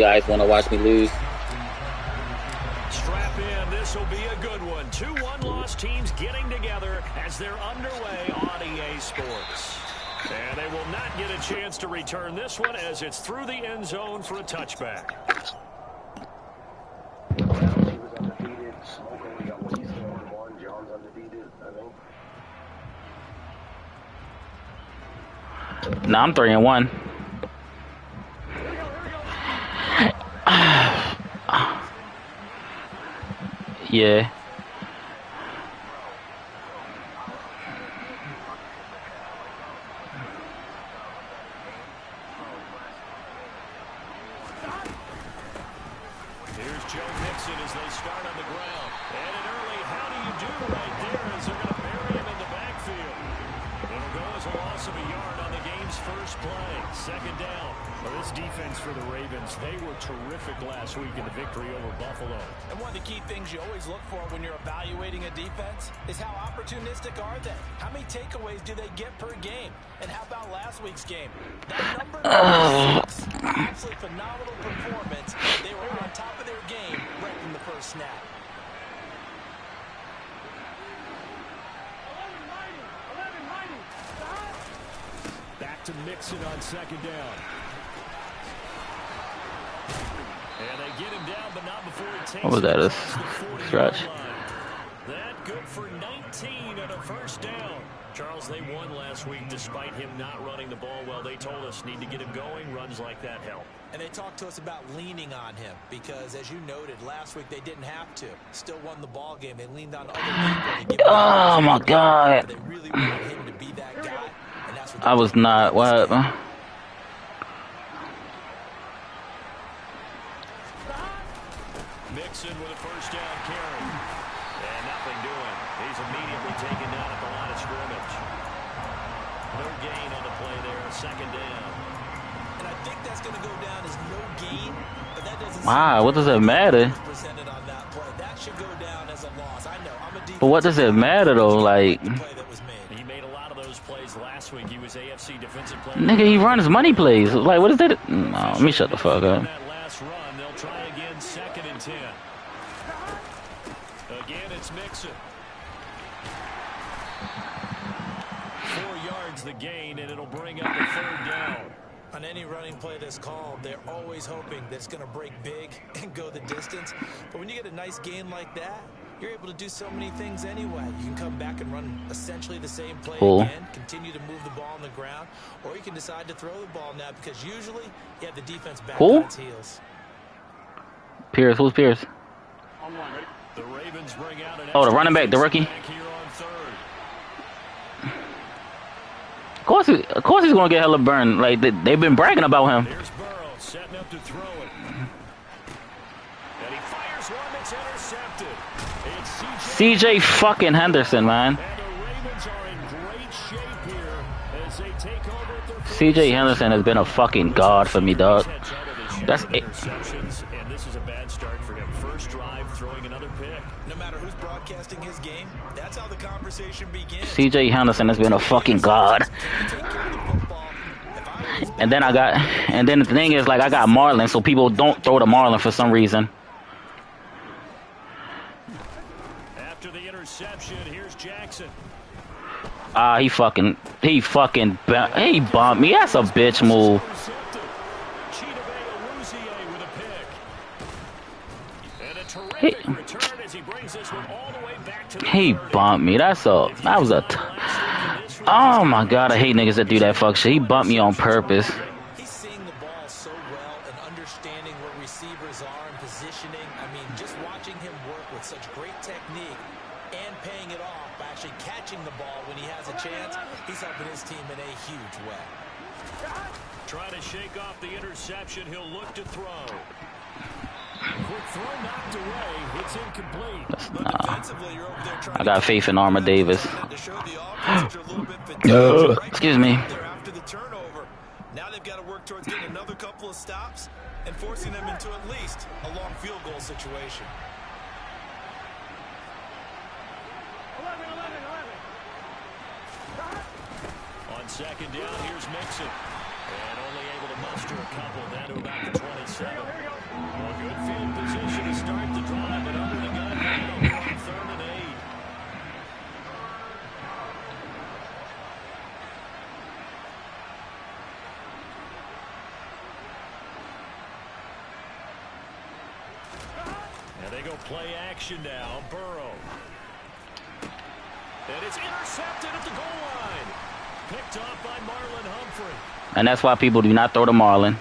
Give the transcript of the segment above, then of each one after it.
guys want to watch me lose. Strap in. This will be a good one. 2 1-loss teams getting together as they're underway on EA Sports. And they will not get a chance to return this one as it's through the end zone for a touchback. Nah, I'm 3-1. Yeah. Here's Joe Mixon as they start on the ground. And an early how do you do right there as they're going to bury him in the backfield. It'll go as a loss of a yard on the game's first play. Second down. Well, this defense for the Ravens, they were terrific last week in the victory over Buffalo. And one of the key things you always look for when you're evaluating a defense is how opportunistic are they? How many takeaways do they get per game? And how about last week's game? That number 6, absolutely phenomenal performance. They were on top of their game right from the first snap. Back to Mixon on second down. And they get him down, but not before he takes What was that? A stretch? That good for 19 and a first down. Charles, they won last week despite him not running the ball well. They told us need to get him going. Runs like that help. And they talked to us about leaning on him because, as you noted, last week they didn't have to. Still won the ball game. They leaned on other people to give Oh my God! They really wanted him to be that guy, and that's what I was not. What? Mixon with a first down carry. And nothing doing. He's immediately taken down at the line of scrimmage. No gain on the play there. Second down. And I think that's going to go down as no gain, but that doesn't Wow, what does it matter? presented on that play. That should go down as a loss. I know. I'm a But what does it matter though? Like, play that was made. He made a lot of those plays last week. He was AFC defensive player. nigga, he runs money plays. Like, what is that? No, let me shut the fuck up. That last run, they'll try again. Second and 10. Again, it's Mixon. 4 yards the gain, and it'll bring up a third down. On any running play that's called, they're always hoping that it's going to break big and go the distance. But when you get a nice gain like that, you're able to do so many things anyway. You can come back and run essentially the same play again, continue to move the ball on the ground, or you can decide to throw the ball now because usually you have the defense back on its heels. Pierce, who's Pierce? The Ravens bring out an Oh, the running back, the rookie. Of course he's gonna get hella burned. Like they've been bragging about him. There's Burrow setting up to throw it. And he fires one that's intercepted. It's CJ fucking Henderson, man. And the Ravens are in great shape here as they take over at their CJ Henderson has been a fucking god for me, dog. That's it. And this is a bad start for him. First drive, throwing another pick. No matter who's broadcasting his game, that's how the conversation begins. CJ Henderson has been a fucking god. And then the thing is, like, I got Marlin, so people don't throw to Marlin for some reason. After the interception, here's Jackson. He fucking bumped me. That's a bitch move. He bumped me. That was a. Oh my God, I hate niggas that do that fuck shit. He bumped me on purpose. He's seeing the ball so well and understanding where receivers are and positioning. I mean, just watching him work with such great technique and paying it off by actually catching the ball when he has a chance, he's helping his team in a huge way. Trying to shake off the interception. He'll look to throw. Quick throw knocked away. It's incomplete. I got faith in Armour Davis. Excuse me. After the turnover, now they've got to work towards getting another couple of stops and forcing them into at least a long field goal situation. 11. On second down, here's Mixon. And only able to muster a couple down to about the 26. 7. Well, good field position to start the drive, but under the gun now. We're on 3rd and 8. And they go play action now. Burrow. And it's intercepted at the goal line. Picked off by Marlon Humphrey. And that's why people do not throw to Marlon.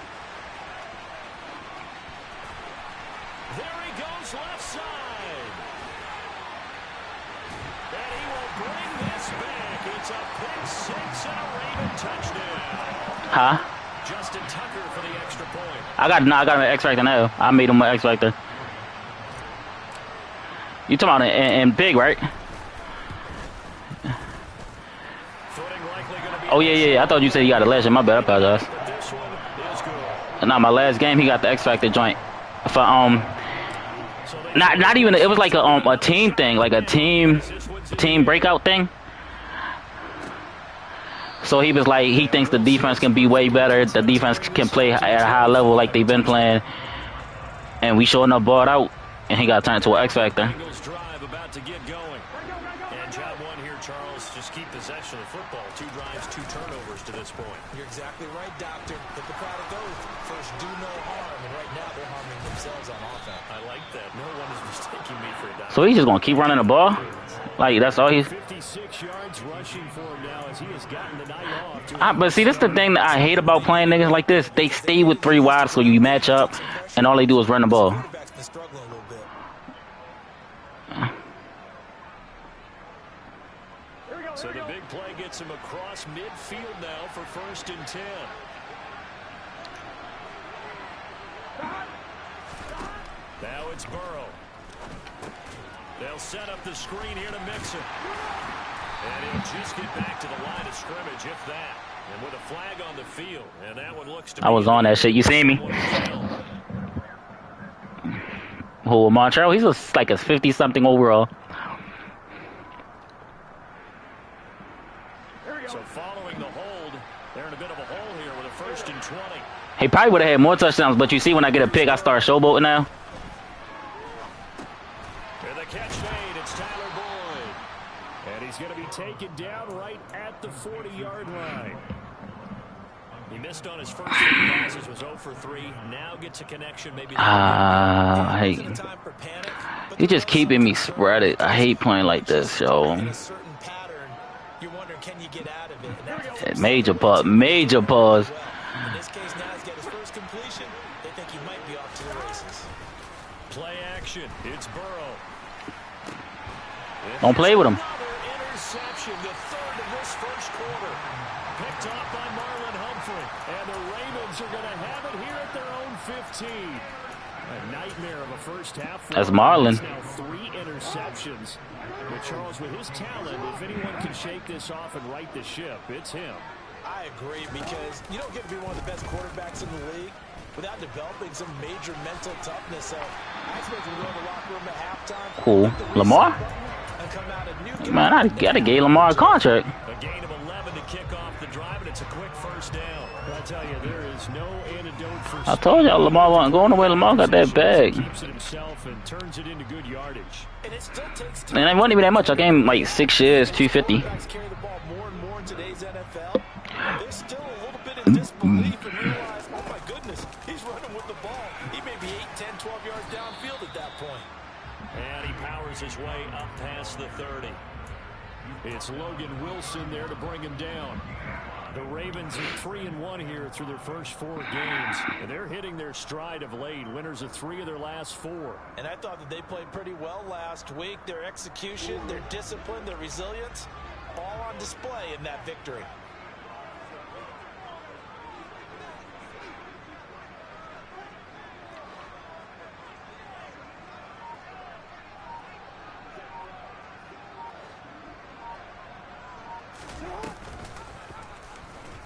There he goes left side. And he will bring this back. It's a pick 6 and a Raven touchdown. Huh? Justin Tucker for the extra point. I got an X Factor now. I made him an X Factor. You talking about in big, right? Oh yeah. I thought you said he got a legend. My bad. I apologize. Nah, my last game he got the X Factor joint for not even. It was like a team thing, like a team breakout thing. So he was like, he thinks the defense can be way better. The defense can play at a high level like they've been playing, and we sure enough balled out, and he got turned into an X Factor. Drive about to get going. And job one here, Charles, just keep possession of the football. 2 drives, 2 turnovers to this point. You're exactly right, Doctor. Hippocratic oath. First, do no harm, and right now they're harming themselves on offense. I like that. No one is mistaking me for a doctor. So he's just gonna keep running the ball, like that's all he's. 56 yards rushing for him now as he has gotten the night off. But see, this is the thing that I hate about playing niggas like this. They stay with 3 wide, so you match up, and all they do is run the ball. So the big play gets him across midfield now for 1st and 10. Now it's Burrow. They'll set up the screen here to Mixon. And he'll just get back to the line of scrimmage, if that. And with a flag on the field. And that one looks to be... I was on that shit. You see me? Who, Montreal? He's like a 50-something overall. So following the hold, they're in a bit of a hole here with a 1st and 20. He probably would have had more touchdowns, but you see when I get a pick, I start showboating now. And the catch made, it's Tyler Boyd. And he's going to be taken down right at the 40-yard line. He missed on his first 3 passes, was 0 for 3. Now gets a connection, maybe. I hate. He just keeping me spread it. I hate playing like this, yo. Can you get out of it? Major pause. Major pause. In this case, now he's got his first completion. They think he might be off to the races. Play action. It's Burrow. Don't play with him. Interception, the 3rd of this first quarter. Picked off by Marlon Humphrey. And the Ravens are going to have it here at their own 15. A nightmare of a first half. That's Marlon. Now 3 interceptions. But Charles, with his talent, if anyone can shake this off and right the ship, it's him. I agree, because you don't get to be one of the best quarterbacks in the league without developing some major mental toughness. So I expect him to go in the locker room at halftime. Cool. Lamar? Man, I gotta give Lamar a contract. A gain of 11 to kick off the drive, and it's a quick first down. I tell you, there is no antidote for. I told y'all Lamar wasn't going away. Lamar got that bag. Keeps it himself and turns it into good yardage. And it still takes time. Man, it wasn't even that much. I gave him like 6 years, 250. Carry the ball more and more in today's NFL. There's still a little bit of disbelief and realize, oh my goodness, he's running with the ball. He may be 8, 10, 12 yards downfield at that point. And he powers his way up past the 30. It's Logan Wilson there to bring him down. The Ravens are 3-1 here through their first 4 games. And they're hitting their stride of late. Winners of 3 of their last 4. And I thought that they played pretty well last week. Their execution, their discipline, their resilience, all on display in that victory.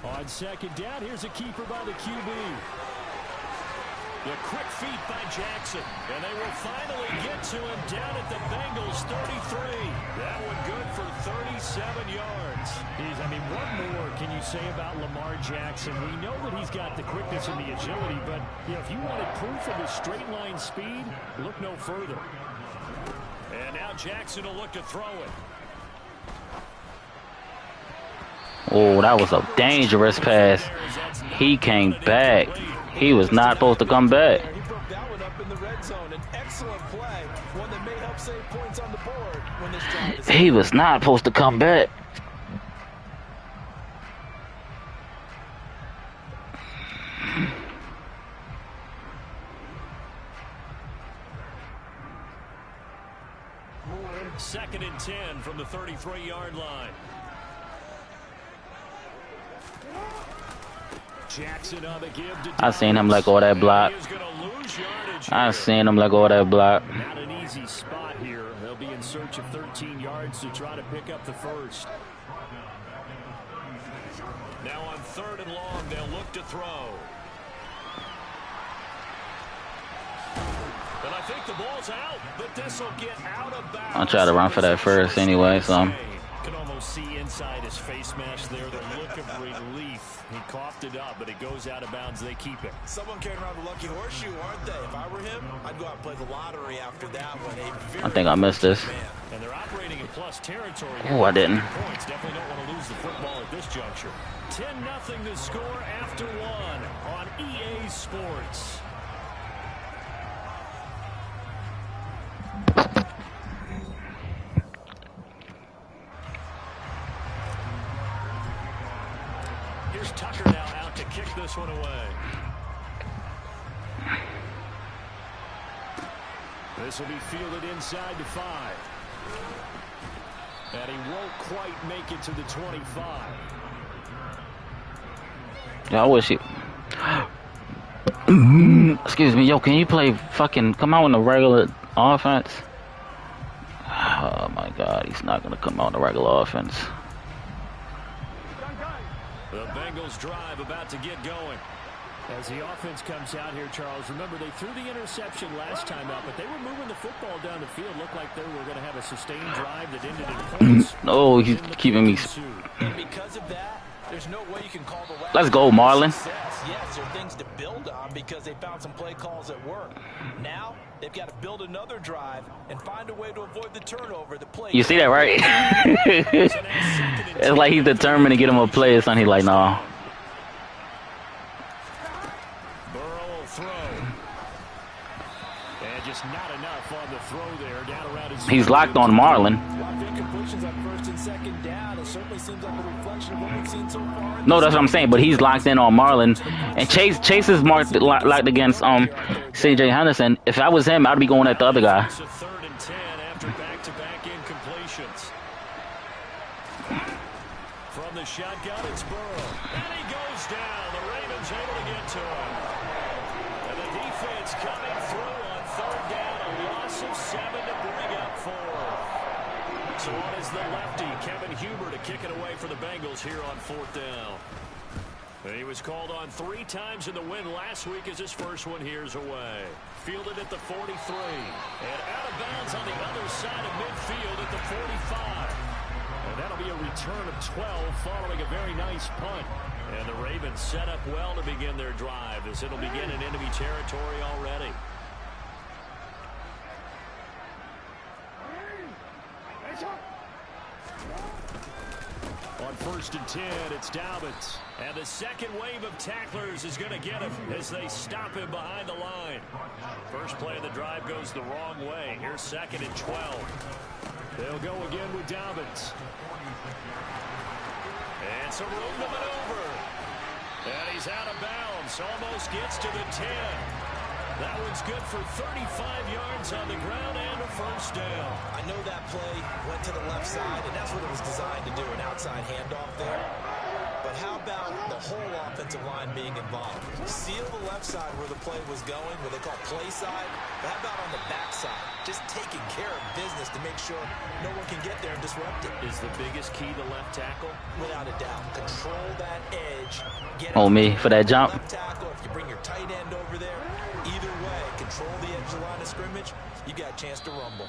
On second down, here's a keeper by the QB. The quick feet by Jackson. And they will finally get to him down at the Bengals 33. That one good for 37 yards. I mean, what more can you say about Lamar Jackson? We know that he's got the quickness and the agility, but if you wanted proof of his straight line speed, look no further. And now Jackson will look to throw it. Oh, that was a dangerous pass. He came back. He was not supposed to come back. He broke that one up in the red zone. An excellent play. One that may help save points on the board when this drive is He was not supposed to come back. Second and 10 from the 33-yard line. Jackson on the give to I seen him let go of that block. I seen him let go of that block. Not an easy spot here. They'll be in search of 13 yards to try to pick up the first. Now on 3rd and long, they'll look to throw. And I think the ball's out, but this will get out of bounds. I'll try to run for that first anyway, so. Can almost see inside his face mask there the look of relief. He coughed it up, but it goes out of bounds. They keep it. someone carrying around the lucky horseshoe, aren't they? If I were him, I'd go out and play the lottery after that one. I think I missed this. And they're operating in plus territory. Oh, I didn't. Points. Definitely don't want to lose the football at this juncture. 10-0 to score after one on EA Sports. Here's Tucker now out to kick this one away. This will be fielded inside the 5. And he won't quite make it to the 25. Yeah, I wish he. Excuse me, yo, can you play fucking come out in the regular offense? Oh my God, he's not gonna come out in the regular offense. The Bengals drive about to get going. As the offense comes out here, Charles, remember they threw the interception last time out, but they were moving the football down the field. Looked like they were going to have a sustained drive that ended in points. Oh, he's keeping me. And because of that, there's no way you can call the Let's go, Marlon. Yes, there are things to build on because they found some play calls that work. Now they've got to build another drive and find a way to avoid the turnover. The play. You see that, right? It's like he's determined to get him a play or something. He's like, no. Burrow will throw. And just not enough on the throw there. Down around his He's locked on Marlon. A lot of incompletions on 1st and 2nd down. It certainly seems like a reflection of what we've seen so far. No, that's what I'm saying. But he's locked in on Marlon, and Chase is locked against C.J. Henderson. If I was him, I'd be going at the other guy. It's a 3rd and 10 after back-to-back incompletions. From the shotgun, it's Burrow. And he goes down. The Ravens able to get to him. And the defense coming through on 3rd down. A loss of 7 to bring up 4. So on is the lefty, Kevin Huber, to kick it away for the Bengals here on 4th down. And he was called on 3 times in the win last week as his first one here's away. Fielded at the 43. And out of bounds on the other side of midfield at the 45. And that'll be a return of 12 following a very nice punt. And the Ravens set up well to begin their drive as it'll begin in enemy territory already. On 1st and 10, it's Dobbins. And the second wave of tacklers is going to get him as they stop him behind the line. First play of the drive goes the wrong way. Here's 2nd and 12. They'll go again with Dobbins. And some room to maneuver. And he's out of bounds. Almost gets to the 10. That one's good for 35 yards on the ground and a first down. I know that play went to the left side, and that's what it was designed to do, an outside handoff there. But But how about the whole offensive line being involved? Seal the left side where the play was going, what they call play side. But how about on the back side? Just taking care of business to make sure no one can get there and disrupt it. Is the biggest key to left tackle? Without a doubt. Control that edge. Get On me for that jump. Left tackle, if you bring your tight end over there, either way, control the edge of the line of scrimmage, you got a chance to rumble.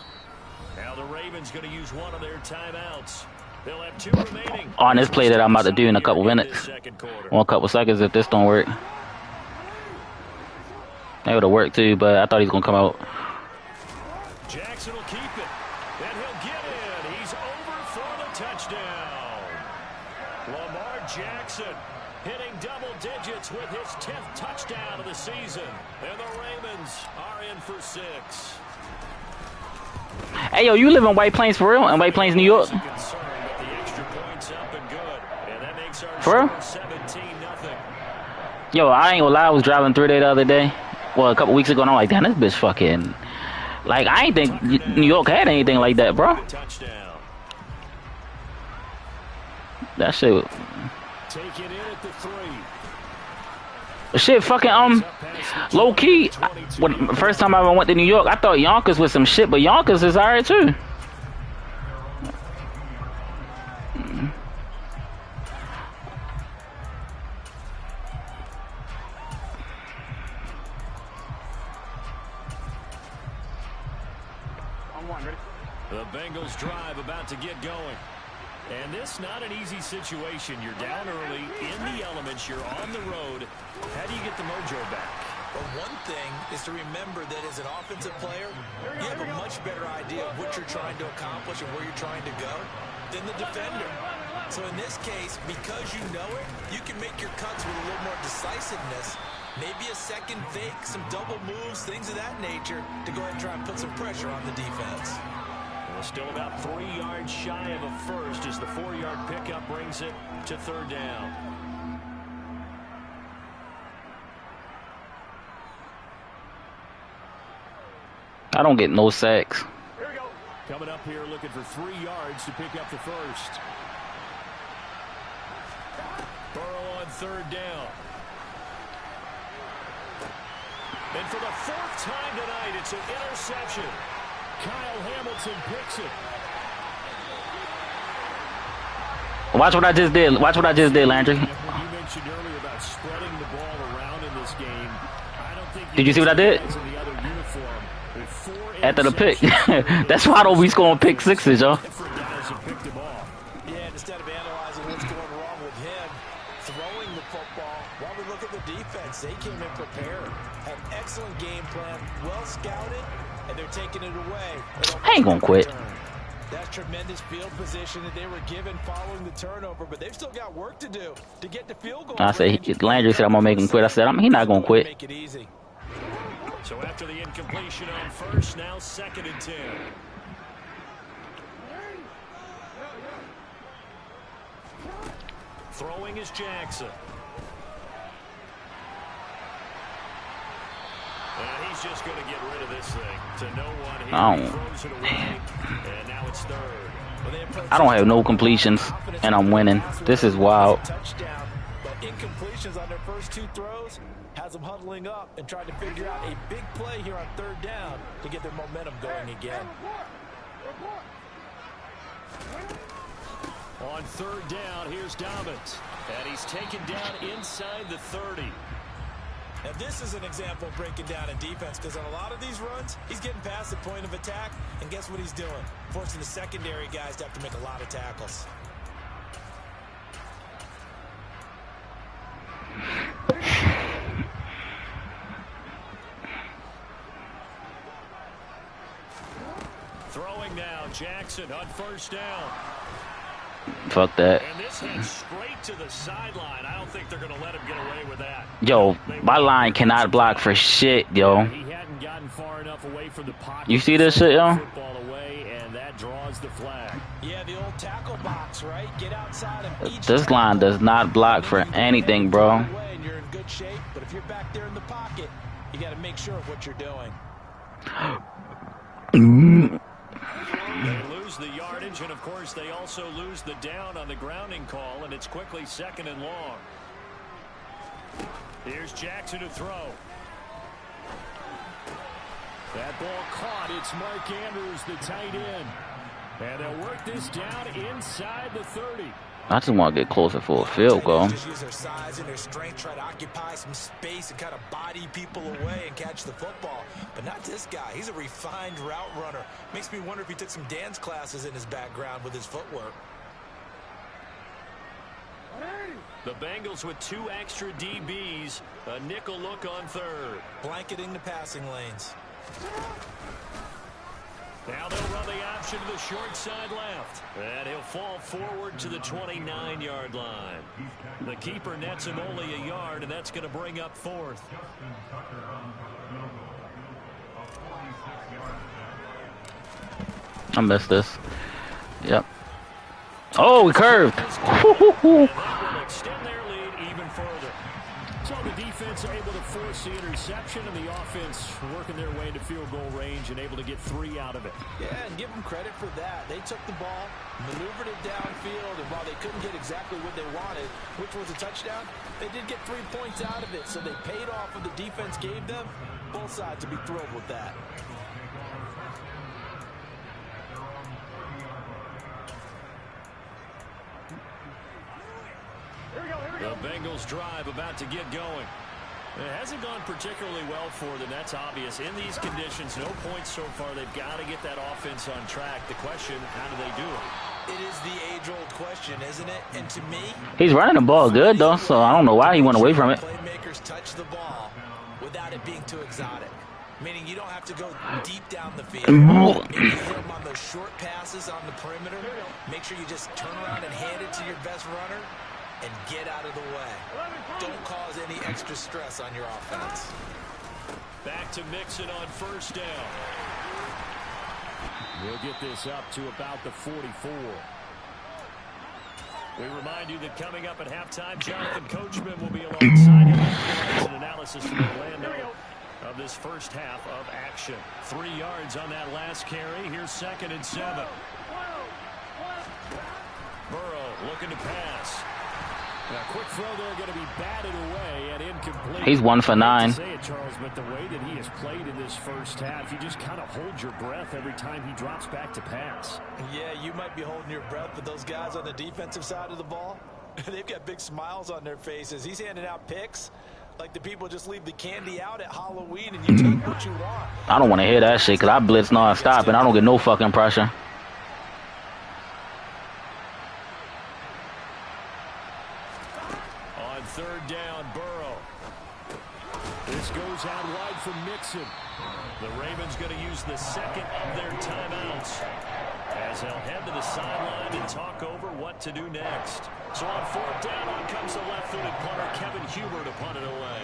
Now the Ravens going to use one of their timeouts. They'll have 2 remaining. On this play that I'm about to do in a couple minutes. Or a couple seconds if this don't work. That would have worked too, but I thought he was going to come out. Jackson will keep it. And he'll get in. He's over for the touchdown. Lamar Jackson hitting double digits with his 10th touchdown of the season. And the Ravens are in for 6. Hey, yo, you live in White Plains for real? In White Plains, New York? For real? Yo, I ain't gonna lie, I was driving through there the other day. Well, a couple weeks ago, and I'm like, damn, this bitch fucking... Like, I ain't think New York had anything like that, bro. That shit... Take it in at the 3. Shit, fucking, low key. When the first time I ever went to New York, I thought Yonkers was some shit, but Yonkers is alright too. The Bengals drive about to get going. And this not an easy situation. You're down early, in the elements, you're on the road. How do you get the mojo back? Well, one thing is to remember that as an offensive player, you have a much better idea of what you're trying to accomplish and where you're trying to go than the defender. So in this case, because you know it, you can make your cuts with a little more decisiveness. Maybe a second fake, some double moves, things of that nature to go ahead and try and put some pressure on the defense. Well, still about 3 yards shy of a first as the 4-yard pickup brings it to 3rd down. I don't get no sacks. Here we go. Coming up here looking for 3 yards to pick up the first. Burrow on 3rd down. And for the 4th time tonight, it's an interception. Kyle Hamilton picks it. Watch what I just did. Watch what I just did, Landry. You mentioned earlier about spreading the ball around in this game. I don't think did you see what I did? After the pick. That's why I don't be scoring pick sixes, y'all. Yeah, instead of analyzing what's going wrong with him, throwing the football, while we look at the defense, they came in prepared. Had excellent game plan, well scouted, and they're taking it away. I ain't gonna quit. That's tremendous field position that they were given following the turnover, but they've still got work to do to get the field goal. I say Landry said I'm gonna make him quit. I said he's not gonna quit. Make it easy. So after the incompletion on first, now 2nd and 10. Throwing is Jackson. And he's just going to get rid of this thing to no one. He throws it away, and now it's 3rd. I don't have no completions, and I'm winning. This is wild. Touchdown, but incompletions on their first 2 throws has them huddling up and trying to figure out a big play here on 3rd down to get their momentum going again. On 3rd down, here's Dobbins, and he's taken down inside the 30. Now this is an example of breaking down in defense, because on a lot of these runs, he's getting past the point of attack, and guess what he's doing? Forcing the secondary guys to have to make a lot of tackles. Throwing now, Jackson on 1st down. Fuck that. And this heads straight to the sideline. I don't think they're going to let him get away with that. Yo, my line cannot block for shit, yo. He hadn't gotten far enough away from the pocket. You see this shit, yo? Football away, and that draws the flag. Yeah, the old tackle box, right? Get outside of each This line does not block for anything, bro. You're in good shape, but if you're back there in the pocket, you got to make sure of what you're doing. They lose lose the yardage, and of course they also lose the down on the grounding call, and it's quickly 2nd and long. Here's Jackson to throw. That ball caught. It's Mark Andrews, the tight end. And they'll work this down inside the 30. I just want to get closer for a field goal. Just use their size and their strength, try to occupy some space and kind of body people away and catch the football. But not this guy. He's a refined route runner. Makes me wonder if he took some dance classes in his background with his footwork. The Bengals with 2 extra DBs. A nickel look on 3rd. Blanketing the passing lanes. Now they'll run the option to the short side left. And he'll fall forward to the 29-yard line. The keeper nets him only a yard, and that's going to bring up 4th. I missed this. Yep. Oh, we curved. Extend their lead even further. So the defense able to force the interception, and the offense working their way into field goal range and able to get 3 out of it. Yeah, and give them credit for that. They took the ball, maneuvered it downfield, and while they couldn't get exactly what they wanted, which was a touchdown, they did get 3 points out of it, so they paid off what the defense gave them. Both sides would be thrilled with that. The Bengals drive about to get going. It hasn't gone particularly well for them. That's obvious. In these conditions, no points so far. They've got to get that offense on track. The question, how do they do it? It is the age-old question, isn't it? And to me, He's running the ball good, though, so I don't know why he went away from it. playmakers touch the ball without it being too exotic. Meaning you don't have to go deep down the field. Maybe hit them on those short passes on the perimeter. Make sure you just turn around and hand it to your best runner and get out of the way. Don't cause any extra stress on your offense. Back to Mixon on 1st down. We'll get this up to about the 44. We remind you that coming up at halftime, Jonathan Coachman will be alongside him. As an analysis from Orlando of this first half of action. 3 yards on that last carry. Here's 2nd and 7. Burrow looking to pass. A quick throw there, going to be batted away and incomplete. He's 1 for 9. Say it, Charles, but the way that he has played in this first half, you just kind of hold your breath every time he drops back to pass. Yeah, you might be holding your breath, but those guys on the defensive side of the ball, they've got big smiles on their faces. He's handing out picks like the people just leave the candy out at Halloween and you take what you want. I don't want to hear that shit because I blitz non-stop and I don't get no fucking pressure. On 3rd down, Burrow. This goes out wide from Mixon. The Ravens going to use the 2nd of their timeouts as they'll head to the sideline and talk over what to do next. So on 4th down, on comes the left-footed punter, Kevin Huber, to punt it away.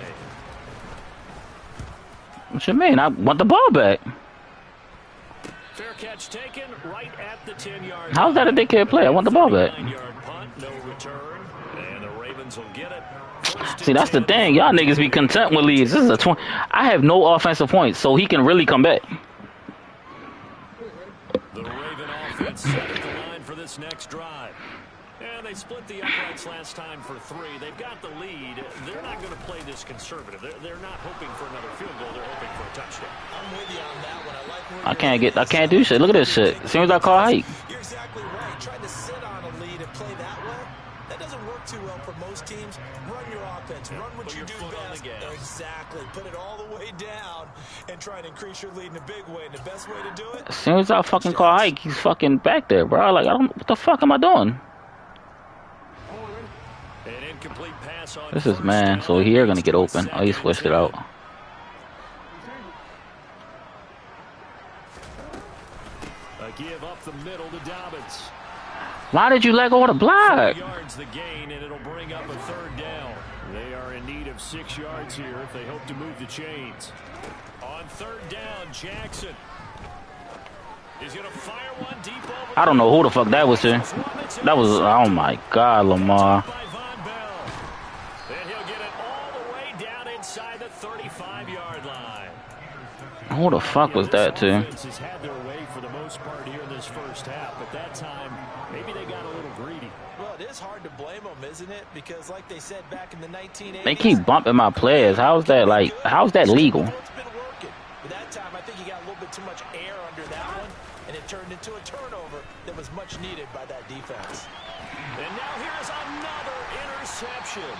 What you mean? I want the ball back. Fair catch taken right at the 10-yard line. How's that a dickhead play? I want the ball back. 39-yard punt, no return, and the Ravens will get it. See, that's the thing. Y'all niggas be content with leads. This is a 20. I have no offensive points, so he can really come back. The Raven offense set at the line for this next drive. And they split the uprights last time for 3. They've got the lead. They're not going to play this conservative. They're not hoping for another field goal. They're hoping for a touchdown. I'm with you on that one. I can't do shit. Look at this shit. As soon as I call hike. You're exactly right. Trying to sit on a lead and play that way, that doesn't work too well for most teams. Run your offense. Run what you do best. Exactly. Put it all the way down and try and increase your lead in a big way. And the best way to do it? As soon as I fucking call hike, he's fucking back there, bro. Like, what the fuck am I doing? An incomplete pass on This is man, so here gonna get open. Oh, he switched it out. A give up the middle to Dobbins. Why did you let go of the block? 4 yards the gain, and it'll bring up a 3rd down. They are in need of 6 yards here if they hope to move the chains. On 3rd down, Jackson. He's going to fire one deep over. I don't know who the fuck that was here. That was, oh my God, Lamar. And he'll get it all the way down inside the 35-yard line. Who the fuck was that to? Offense has had their way for the most part here in this first half, but that time maybe they got a little greedy. Well, it is hard to blame them, isn't it? Because like they said back in the 1980s, They keep bumping my players. How's that legal? It's been working. But that time, I think he got a little bit too much air under that one, and it turned into a turnover that was much needed by that defense. And now here's another interception.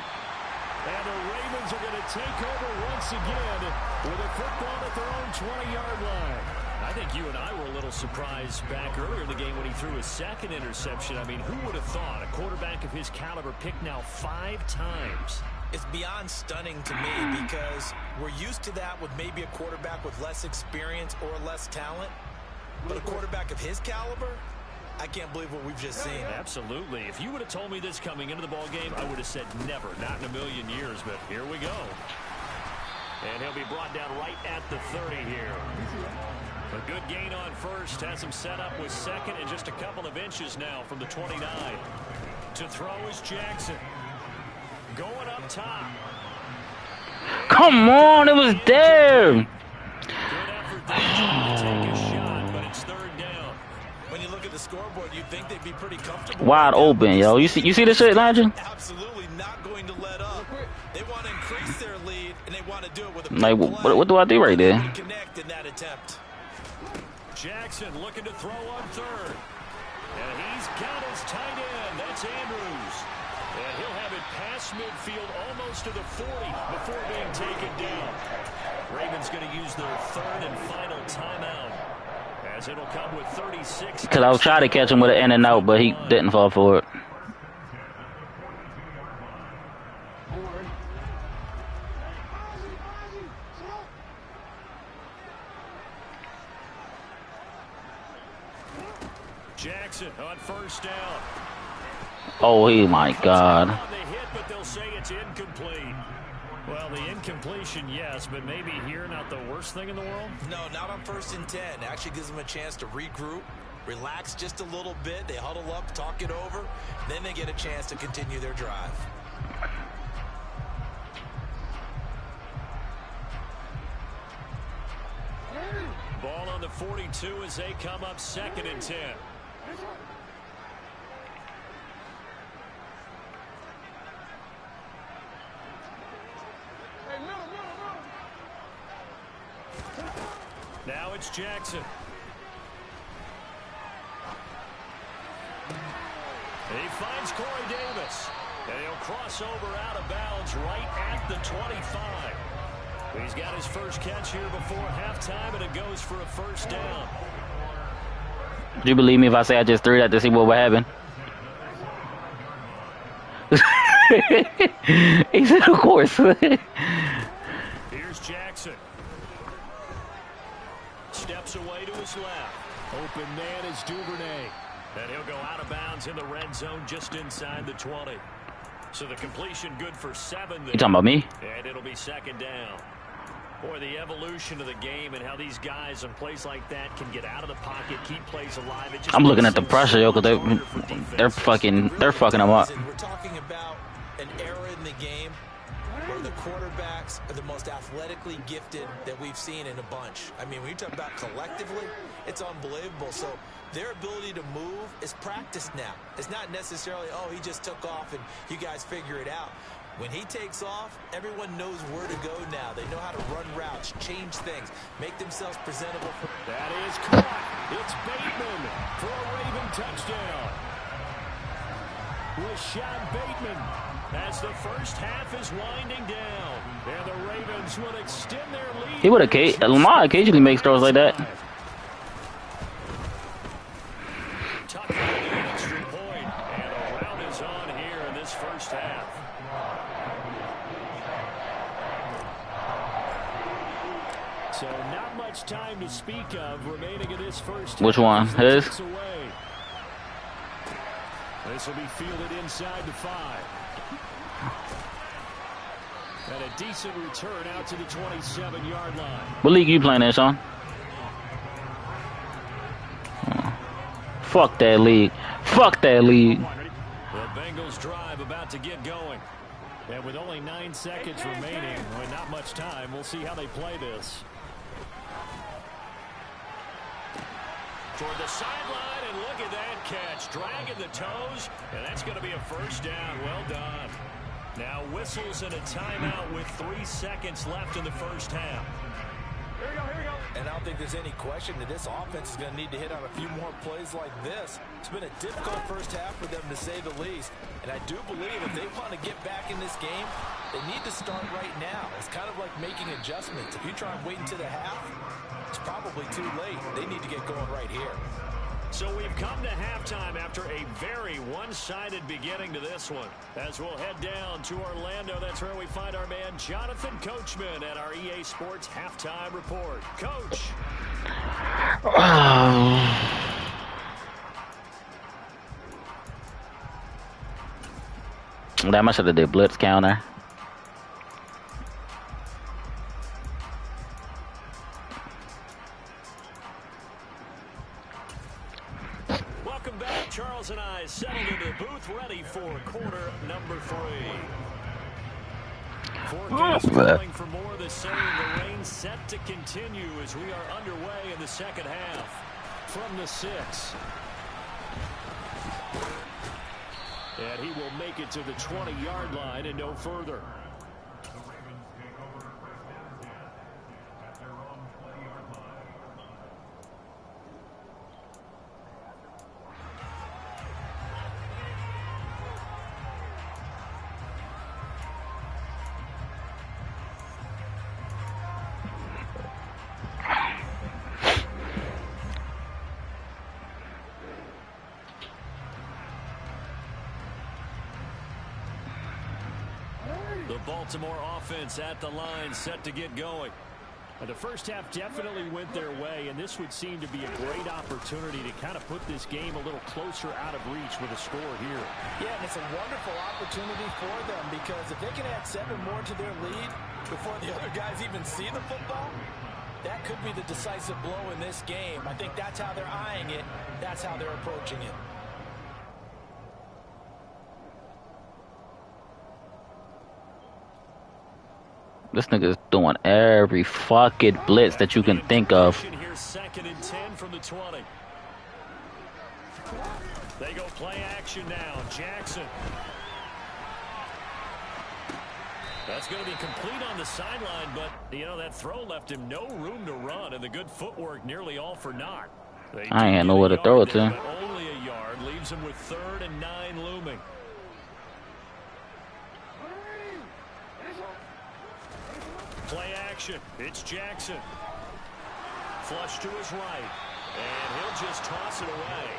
And the Ravens are going to take over once again with a football at their own 20-yard line. I think you and I were a little surprised back earlier in the game when he threw his second interception. I mean, who would have thought a quarterback of his caliber picked now 5 times? It's beyond stunning to me because we're used to that with maybe a quarterback with less experience or less talent. But a quarterback of his caliber, I can't believe what we've just seen. Absolutely. If you would have told me this coming into the ball game, I would have said never, not in a million years. But here we go. And he'll be brought down right at the 30 here. A good gain on first. Has him set up with second and just a couple of inches now from the 29. To throw is Jackson. Going up top. Come on, it was there. Good effort there trying to take a shot, but it's third down. When you look at the scoreboard, you'd think they'd be pretty comfortable. Wide open, yo. You see this shit, Landry? Absolutely not going to let up. They want to increase their lead, and they want to do it with a Like, what do I do right there? connect in that attempt. Jackson looking to throw on third. And he's got his tight end. That's Andrews. And he'll have it past midfield almost to the 40 before being taken down. Ravens going to use their third and final timeout, as it'll come with 36. Because I was trying to catch him with an in and out, but he didn't fall for it. Jackson on first down. Oh, my God. On the hit, but they'll say it's incomplete. Well, the incompletion, yes, but maybe here not the worst thing in the world? No, not on 1st and 10. Actually gives them a chance to regroup, relax just a little bit. They huddle up, talk it over. Then they get a chance to continue their drive. Ball on the 42 as they come up 2nd and 10. Now it's Jackson. He finds Corey Davis. And he'll cross over out of bounds right at the 25. He's got his first catch here before halftime, and it goes for a first down. Do you believe me if I say I just threw that to see what would happen? He said, of course. Here's Jackson. Steps away to his left. Open man is Duvernay. And he'll go out of bounds in the red zone just inside the 20. So the completion good for 7 there. You talking about me? And it'll be 2nd down. Boy, the evolution of the game and how these guys on plays like that can get out of the pocket, keep plays alive. It just I'm looking at the pressure, yo, because they're fucking them up. We're talking about an era in the game where the quarterbacks are the most athletically gifted that we've seen in a bunch. I mean, when you talk about collectively, it's unbelievable. So their ability to move is practiced now. It's not necessarily, oh, he just took off and you guys figure it out. When he takes off, everyone knows where to go now. They know how to run routes, change things, make themselves presentable. That is caught. It's Bateman for a Raven touchdown. Rashad Bateman as the first half is winding down. And the Ravens will extend their lead. He would have. Lamar occasionally makes throws like that. Tucker with the extra point, and the round is on here in this first half. So not much time to speak of remaining in this first half. Which one? His? This will be fielded inside the 5. And a decent return out to the 27-yard line. What league you playing in, Sean? Oh. Fuck that league. Fuck that league. The Bengals drive about to get going. And with only 9 seconds remaining, with not much time, we'll see how they play this. toward the sideline, and look at that catch. Dragging the toes, and that's going to be a first down. Well done. Now whistles and a timeout with 3 seconds left in the first half. Here we go. And I don't think there's any question that this offense is going to need to hit on a few more plays like this. It's been a difficult first half for them, to say the least. And I do believe if they want to get back in this game, they need to start right now. It's kind of like making adjustments. If you try and wait until the half, it's probably too late. They need to get going right here. So we've come to halftime after a very one-sided beginning to this one. As we'll head down to Orlando, that's where we find our man Jonathan Coachman at our EA Sports Halftime Report. Coach. That much of the blitz counter. Welcome back. Charles and I settled into the booth, ready for quarter number 3. Forecast calling for more of the same. The rain set to continue as we are underway in the second half. From the 6. And he will make it to the 20-yard line and no further. The Baltimore offense at the line, set to get going. The first half definitely went their way, and this would seem to be a great opportunity to kind of put this game a little closer out of reach with a score here. Yeah, and it's a wonderful opportunity for them, because if they can add 7 more to their lead before the other guys even see the football, that could be the decisive blow in this game. I think that's how they're eyeing it. That's how they're approaching it. This nigga is doing every fucking blitz that you can think of. Here's 2nd and 10 from the 20. They go play action now. Jackson. That's going to be complete on the sideline, but, you know, that throw left him no room to run, and the good footwork nearly all for naught. I ain't had nowhere to throw it to. Only a yard leaves him with 3rd and 9 looming. Play action. It's Jackson. Flush to his right. And he'll just toss it away.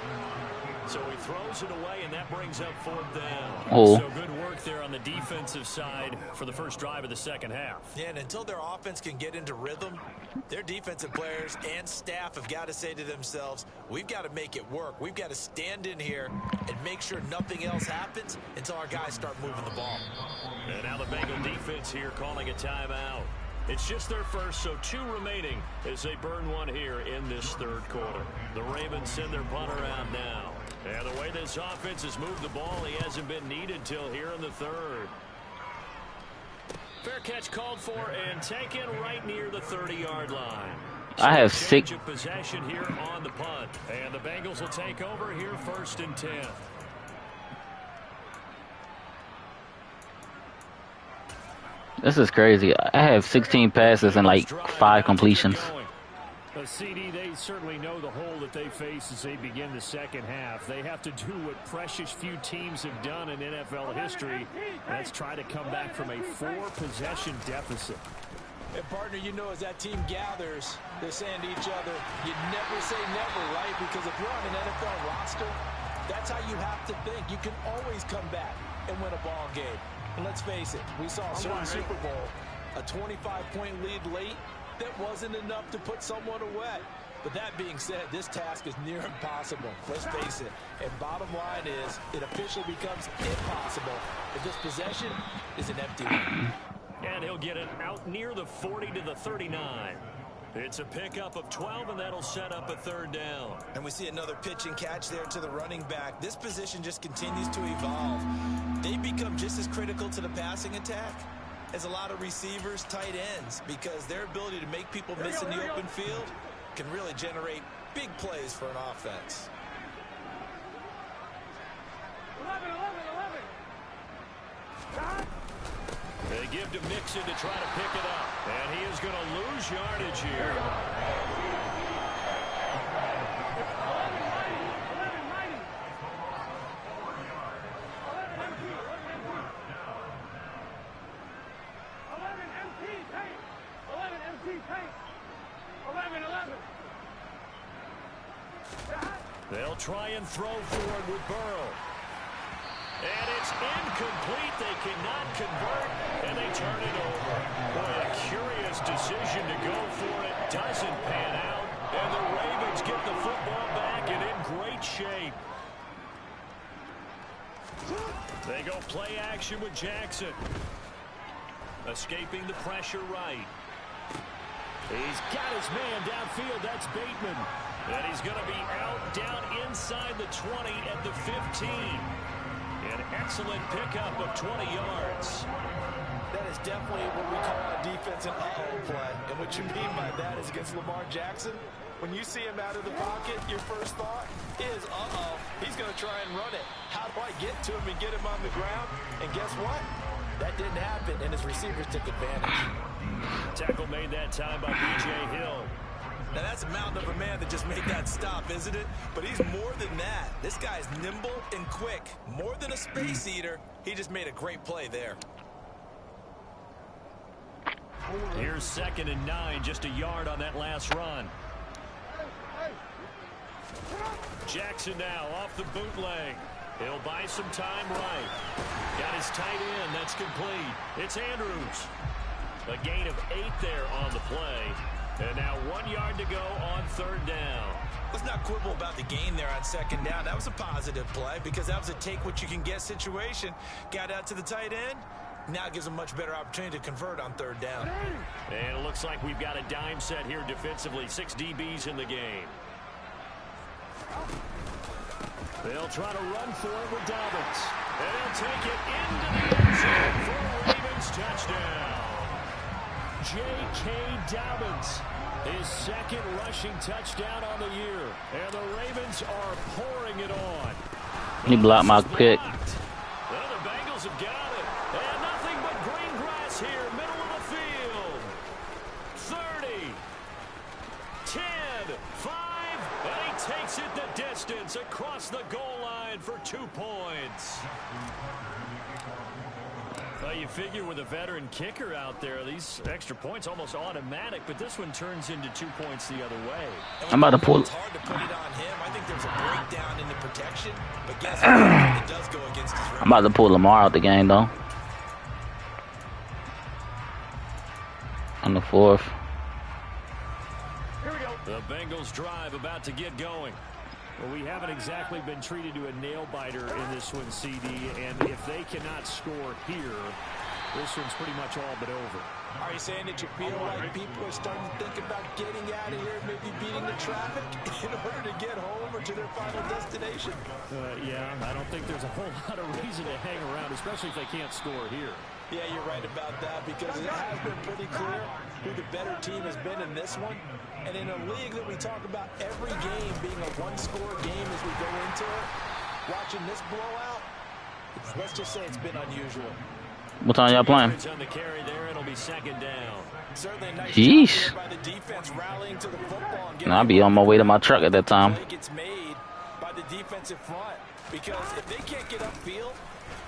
So he throws it away, and that brings up 4th down. Oh. So good work there on the defensive side for the first drive of the second half. Yeah, and until their offense can get into rhythm, their defensive players and staff have got to say to themselves, we've got to make it work. We've got to stand in here and make sure nothing else happens until our guys start moving the ball. And now the Bengal defense here calling a timeout. It's just their first, so 2 remaining as they burn one here in this 3rd quarter. The Ravens send their punter out now. And the way this offense has moved the ball, he hasn't been needed till here in the 3rd. Fair catch called for and taken right near the 30-yard line. So I have 6 possession here on the punt. And the Bengals will take over here 1st and 10. This is crazy. I have 16 passes and like 5 completions. CD, they certainly know the hole that they face as they begin the second half. They have to do what precious few teams have done in NFL history. That's try to come back from a 4-possession deficit. And partner, you know, as that team gathers, they're saying to each other, you never say never, right? Because if you're on an NFL roster, that's how you have to think. You can always come back and win a ball game. And let's face it, we saw a certain Super Bowl, a 25-point lead late. That wasn't enough to put someone away. But that being said, this task is near impossible. Let's face it. And bottom line is, it officially becomes impossible if this possession is an empty one. And he'll get it out near the 40 to the 39. It's a pickup of 12, and that'll set up a 3rd down. And we see another pitch and catch there to the running back. This position just continues to evolve. They become just as critical to the passing attack as a lot of receivers, tight ends, because their ability to make people miss in the open field can really generate big plays for an offense. 11. They give to Mixon to try to pick it up. And he is going to lose yardage here. They'll try and throw forward with Burrow. And it's incomplete. They cannot convert, and they turn it over. Boy, a curious decision to go for it. Doesn't pan out, and the Ravens get the football back and in great shape. They go play action with Jackson. Escaping the pressure right. He's got his man downfield. That's Bateman. And he's going to be out down inside the 20 at the 15. An excellent pickup of 20 yards. That is definitely what we call a defensive uh-oh play. And what you mean by that is against Lamar Jackson, when you see him out of the pocket, your first thought is, uh-oh, he's going to try and run it. How do I get to him and get him on the ground? And guess what? That didn't happen, and his receivers took advantage. Tackle made that time by B.J. Hill. Now, that's a mountain of a man that just made that stop, isn't it? But he's more than that. This guy's nimble and quick. More than a space eater. He just made a great play there. Here's 2nd and 9, just a yard on that last run. Jackson now off the bootleg. He'll buy some time right. Got his tight end. That's complete. It's Andrews. A gain of 8 there on the play. And now 1 yard to go on 3rd down. Let's not quibble about the gain there on 2nd down. That was a positive play because that was a take-what-you-can-get situation. Got out to the tight end. Now it gives a much better opportunity to convert on 3rd down. And it looks like we've got a dime set here defensively. 6 DBs in the game. They'll try to run for it with Dobbins. And he'll take it into the end zone for a Ravens touchdown. J.K. Dobbins, his 2nd rushing touchdown on the year. And the Ravens are pouring it on. He blocked my pick. Well, the Bengals have got it. And nothing but green grass here, middle of the field. 30, 10, 5, and he takes it the distance across the goal line for 2 points. Well, you figure with a veteran kicker out there, these extra points almost automatic, but this one turns into 2 points the other way. I'm about to pull. It's hard to put it on him. I think there's a breakdown in the protection, but guess what? It does go against his record. I'm about to pull Lamar out the game, though. On the 4th. Here we go. The Bengals drive about to get going. Well, we haven't exactly been treated to a nail-biter in this one, CD, and if they cannot score here, this one's pretty much all but over. Are you saying that you feel like people are starting to think about getting out of here, maybe beating the traffic in order to get home or to their final destination? Yeah, I don't think there's a whole lot of reason to hang around, especially if they can't score here. Yeah, you're right about that because it has been pretty clear who the better team has been in this one. And in a league that we talk about every game being a one-score game as we go into it, watching this blowout, let's just say it's been unusual. What time y'all playing? On the carry there, it'll be 2nd down. Certainly a nice Jeez. job by the defense rallying to the football and getting I'll be on my way to my truck at that time. It's made by the defensive front because if they can't get upfield,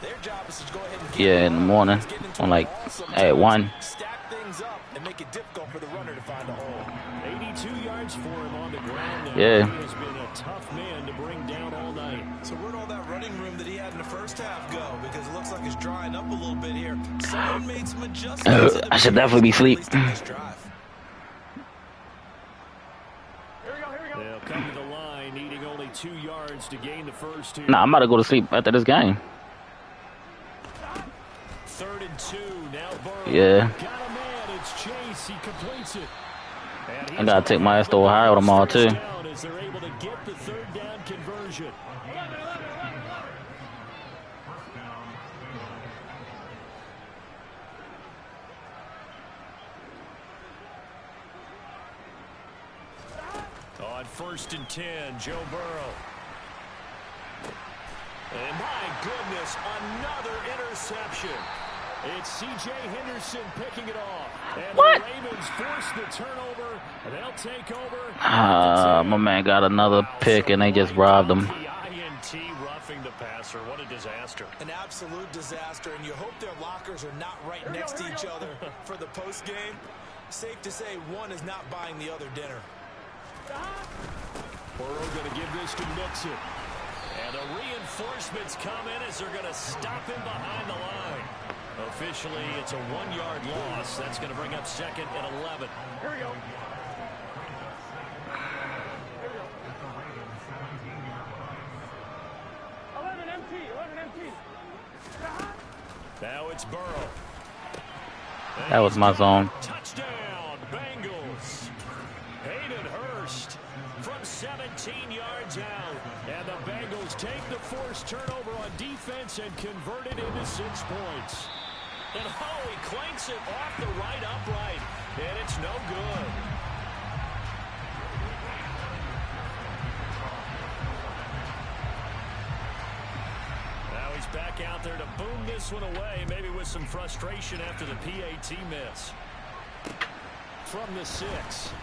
their job is to go ahead and Yeah, in the morning, on like at 1. stack things up and make it difficult for the runner to find a hole. 82 yards for him on the ground now. Yeah. He has been a tough man to bring down all night. So where'd all that running room that he had in the first half go? Because it looks like it's drying up a little bit here. Someone made some adjustments. I should definitely be asleep. They'll come to the line, needing only 2 yards to gain the first here. Nah, I'm about to go to sleep after this game. 3rd and 2. Now Burrow. Yeah. Got a man. It's Chase. He completes it. And I gotta take my ass to Ohio tomorrow too. As they're able to get the 3rd down conversion. On On 1st and 10, Joe Burrow. And my goodness, another interception. It's C.J. Henderson picking it off. And what? The Ravens force the turnover. And they'll take over. My man got another pick, and they just robbed him. INT roughing the passer. What a disaster. An absolute disaster, and you hope their lockers are not right next to each other for the postgame. Safe to say one is not buying the other dinner. Burrow going to give this to Mixon. And the reinforcements come in as they're going to stop him behind the line. Officially, it's a 1-yard loss. That's going to bring up 2nd and 11. Here we go. Now it's Burrow. That was my zone. Touchdown, Bengals. Hayden Hurst from 17 yards out. And the Bengals take the forced turnover on defense and convert it into 6 points. And he clanks it off the right upright. And it's no good. Now he's back out there to boom this one away, maybe with some frustration after the PAT miss. From the 6.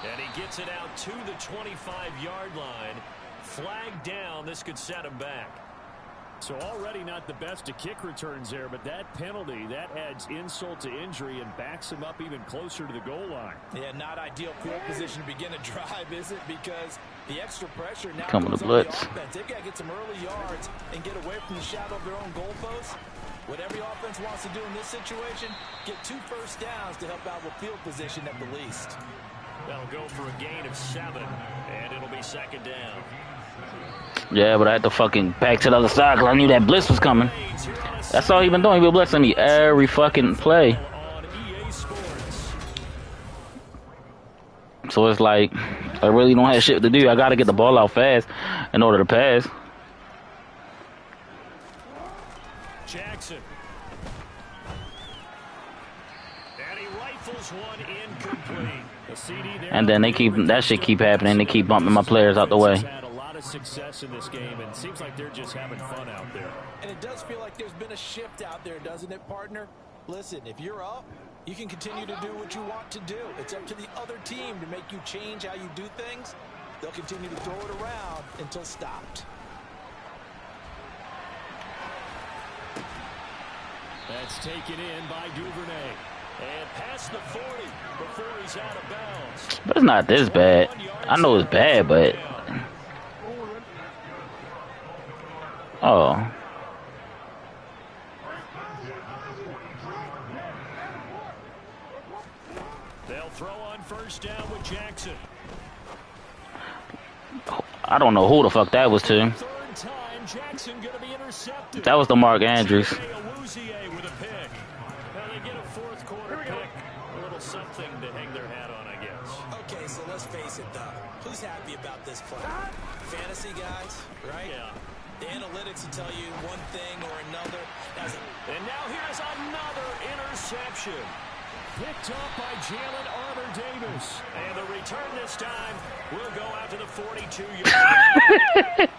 And he gets it out to the 25-yard line. Flag down. This could set him back. So already not the best of kick returns there, but that penalty, that adds insult to injury and backs him up even closer to the goal line. Yeah, not ideal field position to begin a drive, is it? Because the extra pressure now Coming goes to on blitz. the offense. They've got to get some early yards and get away from the shadow of their own goalposts. What every offense wants to do in this situation, get 2 first downs to help out with field position at the least. They'll go for a gain of 7, and it'll be 2nd down. Yeah, but I had to fucking back to the other side because I knew that blitz was coming. That's all he been doing. He been blitzing me every fucking play. So it's like, I really don't have shit to do. I got to get the ball out fast in order to pass. Jackson. And he rifles one incomplete. And then they keep, that shit keep happening. They keep bumping my players out the way. Had a lot of success in this game, and it seems like they're just having fun out there. And it does feel like there's been a shift out there, doesn't it, partner? Listen, if you're up, you can continue to do what you want to do. It's up to the other team to make you change how you do things. They'll continue to throw it around until stopped. That's taken in by Duvernay. And past the 40 before he's out of bounds. But it's not this bad. I know it's bad, but... Oh. They'll throw on 1st down with Jackson. I don't know who the fuck that was to. 3rd time, Jackson gonna be intercepted. That was the Mark Andrews. With a pick. Now they get a 4th quarter pick. A little something to hang their hat on, I guess. Okay, so let's face it, though. Who's happy about this play? Fantasy guys, right? Yeah. The analytics will tell you one thing or another. And now here's another interception. Picked up by Jalen Armour-Davis. And the return this time will go out to the 42-yard line.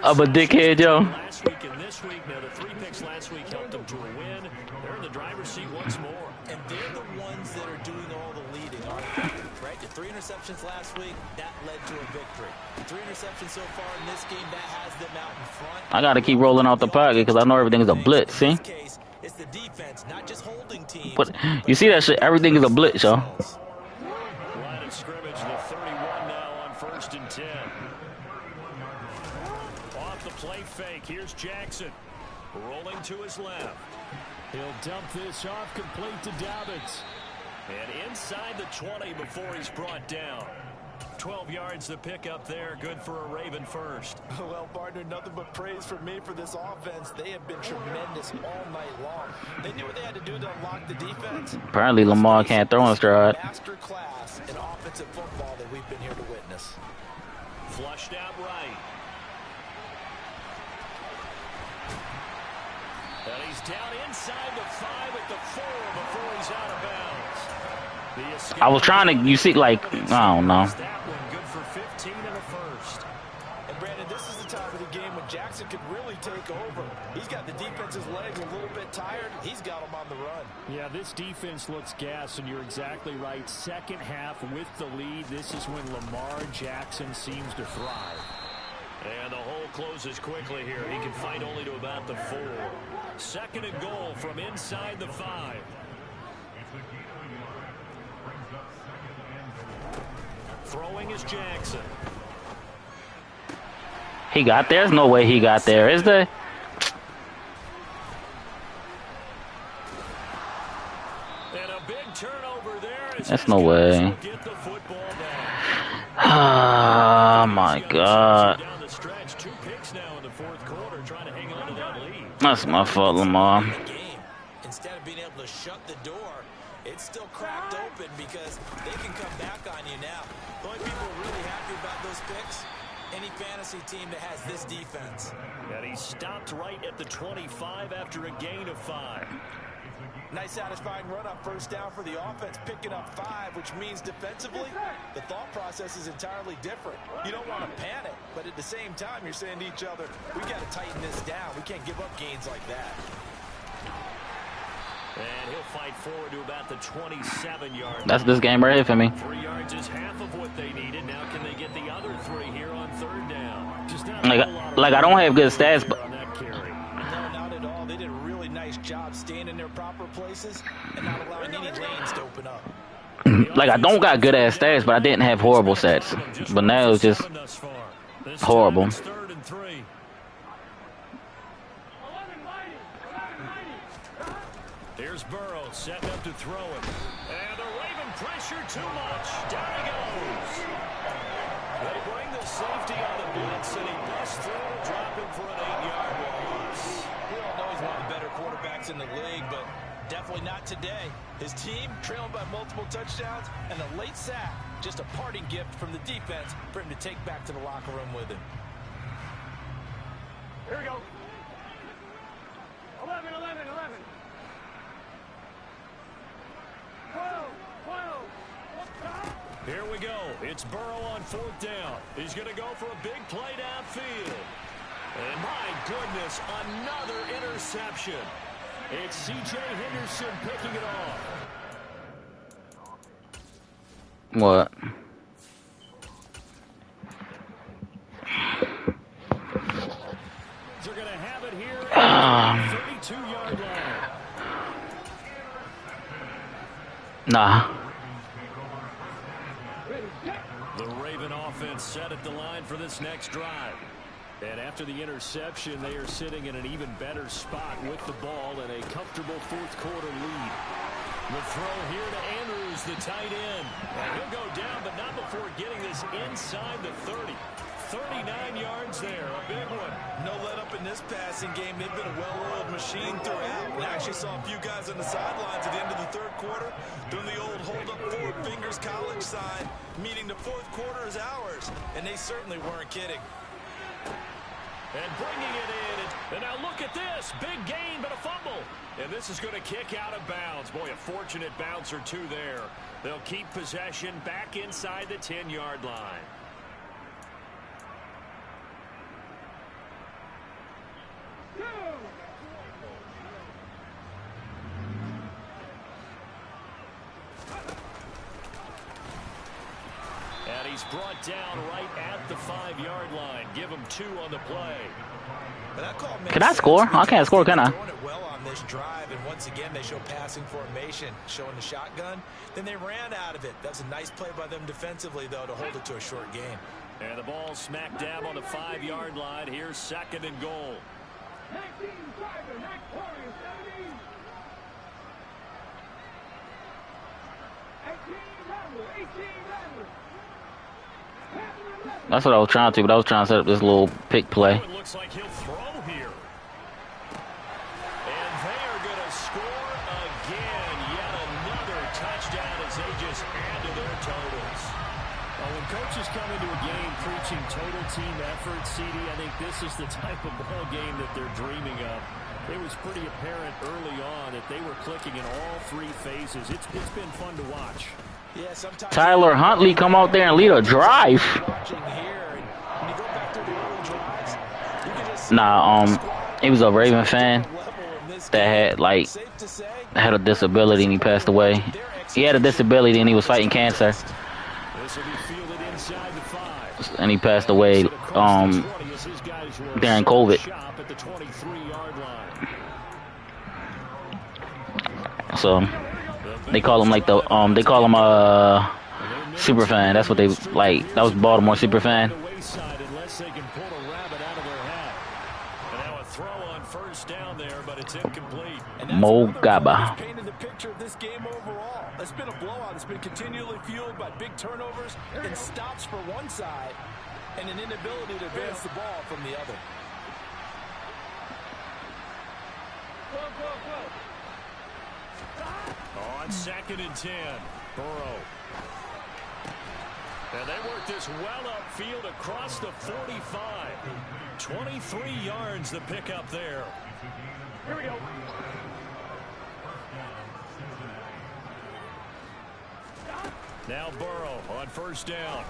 I'm a dickhead, yo. Last week and this week. Now, the 3 picks last week helped them to a win. They're in the driver's seat once more. And they're the ones that are doing all the leading, aren't they? Right? The 3 interceptions last week, that led to a victory. The 3 interceptions so far in this game, that has them out in front. I got to keep rolling out the pocket because I know everything is a blitz, see? In this case, it's the defense, not just holding teams. But you see that shit? Everything is a blitz, yo. Line of scrimmage, the 31 now on 1st and 10. Off the play fake, here's Jackson. Rolling to his left. He'll dump this off, complete to Dobbins. And inside the 20 before he's brought down. 12 yards the pickup there, good for a Raven first. Well, partner, nothing but praise from me for this offense. They have been tremendous all night long. They knew what they had to do to unlock the defense. Apparently Lamar can't throw in stride. Master class in offensive football that we've been here to witness. Flushed out right. And he's down inside the 5 at the 4 before he's out of bounds. I was trying to, you see, like, I don't know. That one good for 15 in the first. And Brandon, this is the time of the game when Jackson could really take over. He's got the defense's legs a little bit tired. He's got them on the run. Yeah, this defense looks gassed, and you're exactly right. Second half with the lead, this is when Lamar Jackson seems to thrive. And the hole closes quickly here. He can fight only to about the 4. Second and goal from inside the 5. Throwing is Jackson. He got there? There's no way he got there, is there? And a big turnover there. That's no way. Oh my God. Down the stretch, 2 picks now in the fourth quarter, trying to hang on to that lead. That's my fault, Lamar. Instead of being able to shut the door, it's still cracked open because they can come back on you now. The only people really happy about those picks, any fantasy team that has this defense. And he stopped right at the 25 after a gain of 5. Nice satisfying run up first down for the offense, picking up 5, which means defensively, the thought process is entirely different. You don't want to panic, but at the same time, you're saying to each other, we got to tighten this down. We can't give up gains like that. And he'll fight forward to about the 27-yard line. That's this game right here for me. 3 yards is half of what they needed. Now can they get the other 3 here on third down? Just not Like I don't have good stats, but on that carry. No, not at all. They did a really nice job staying in their proper places and not allowing any lanes to open up. like I don't got good ass stats, but I didn't have horrible stats. But now it's just horrible. Third and 3. Here's Burrow setting up to throw it. And the Raven pressure too much. Down he goes. They bring the safety on the blitz, and he busts through to drop him for an 8-yard loss. We all know he's one of the better quarterbacks in the league, but definitely not today. His team trailing by multiple touchdowns, and a late sack, just a parting gift from the defense for him to take back to the locker room with him. Here we go. 11, 11, 11. 12, 12. Here we go. It's Burrow on fourth down. He's going to go for a big play downfield. And my goodness, another interception. It's C.J. Henderson picking it off. What? They're going to have it here at the 32-yard line. Nah. The Raven offense set at the line for this next drive. And after the interception, they are sitting in an even better spot with the ball and a comfortable fourth quarter lead. The throw here to Andrews, the tight end. And he'll go down, but not before getting this inside the 30. 39 yards there, a big one. No let up in this passing game. They've been a well-oiled machine throughout. And I actually saw a few guys on the sidelines at the end of the third quarter doing the old hold up 4 fingers college sign, meaning the fourth quarter is ours. And they certainly weren't kidding. And bringing it in. And now look at this. Big gain, but a fumble. And this is going to kick out of bounds. Boy, a fortunate bounce or 2 there. They'll keep possession back inside the 10-yard line. And he's brought down right at the 5-yard line. Give him 2 on the play. Can I score? I can't score, can I? Throwing it well on this drive, and once again they show passing formation, showing the shotgun. Then they ran out of it. That's a nice play by them defensively, though, to hold it to a short game. And the ball smack dab on the 5-yard line. Here's second and goal. 19, driver, next warrior, 17. 18, Rattler, 18, Rattler. That's what I was trying to, but I was trying to set up this little pick play. It looks like he'll throw here. And they are going to score again. Yet another touchdown as they just add to their totals. When coaches come into a game preaching total team effort, CD, I think this is the type of ball game that they're dreaming of. It was pretty apparent early on that they were clicking in all three phases. It's been fun to watch. Yeah, sometimes Tyler Huntley come out there and lead a drive. Nah, he was a Raven fan that had a disability and he passed away. He had a disability and he was fighting cancer. And he passed away during COVID. So they call him like they call him a super fan. That's what they like. That was Baltimore super fan. Mo Gaba. It's been a blowout. It's been continually fueled by big turnovers and stops for one side and an inability to advance the ball from the other. On 2nd and 10, Burrow. And they work this well upfield across the 45. 23 yards the pickup there. Here we go. Now Burrow on 1st down.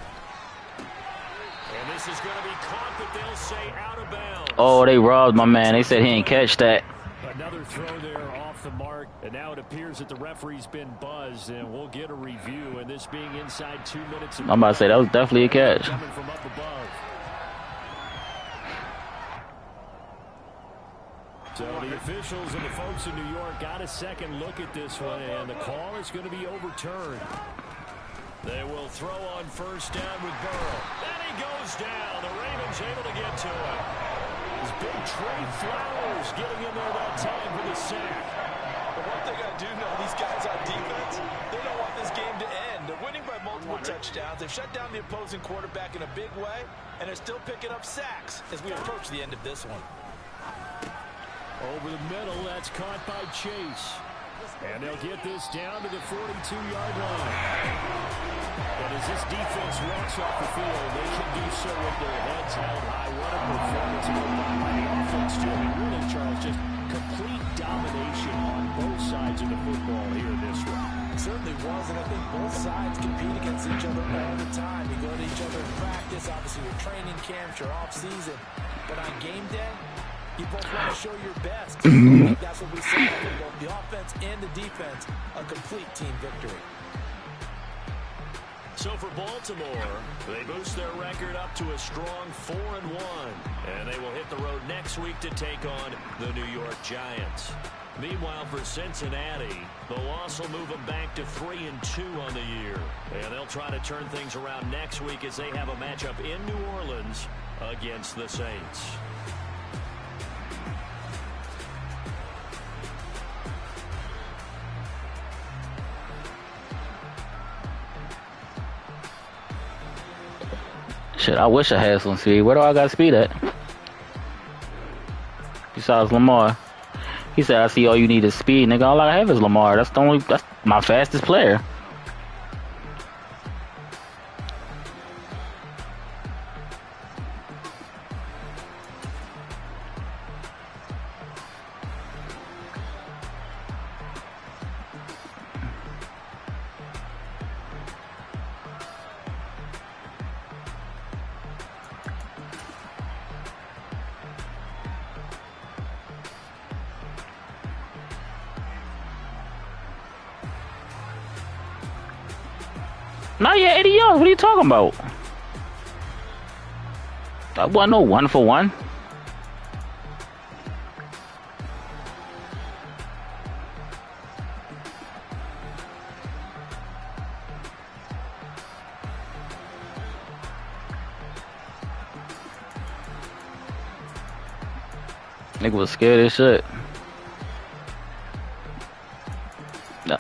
And this is going to be caught, but they'll say out of bounds. Oh, they robbed my man. They said he didn't catch that. Another throw there off the mark. And now it appears that the referee's been buzzed, and we'll get a review. And this being inside 2 minutes. I'm about to say that was definitely a catch. Coming from up above. So the officials and the folks in New York got a second look at this one, and the call is going to be overturned. They will throw on 1st down with Burrow. And he goes down. The Ravens able to get to him. It's big Trey Flowers getting in there that time for the sack. But one thing I do know, these guys on defense, they don't want this game to end. They're winning by multiple touchdowns. They've shut down the opposing quarterback in a big way, and they're still picking up sacks as we approach the end of this one. Over the middle, that's caught by Chase. And they'll get this down to the 42-yard line. And as this defense walks off the field, they can do so with their heads held high. What a performance by the offense, too. I mean, really, Charles, just complete domination on both sides of the football here in this one. It certainly was, and I think both sides compete against each other all the time. You go to each other in practice, obviously your training camps, your off-season. But on game day, you both want to show your best. I think that's what we saw from both the offense and the defense, a complete team victory. So for Baltimore, they boost their record up to a strong 4-1. And they will hit the road next week to take on the New York Giants. Meanwhile, for Cincinnati, the loss will move them back to 3-2 on the year. And they'll try to turn things around next week as they have a matchup in New Orleans against the Saints. Shit, I wish I had some speed. Where do I got speed at? Besides Lamar. He said, I see all you need is speed. Nigga, all I have is Lamar. That's my fastest player. Not yet, 80 yards. What are you talking about? That wasn't no 1-for-1. Nigga was scared as shit. No.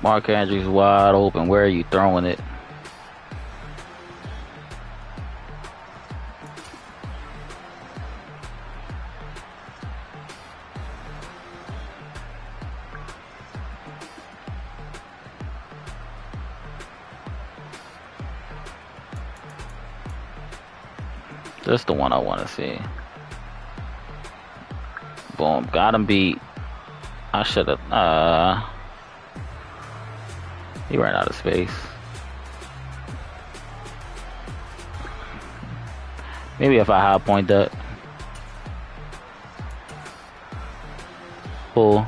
Mark Andrews wide open. Where are you throwing it? That's the one I want to see. Boom. Got him beat. I should have. He ran out of space. Maybe if I high point that. Pull.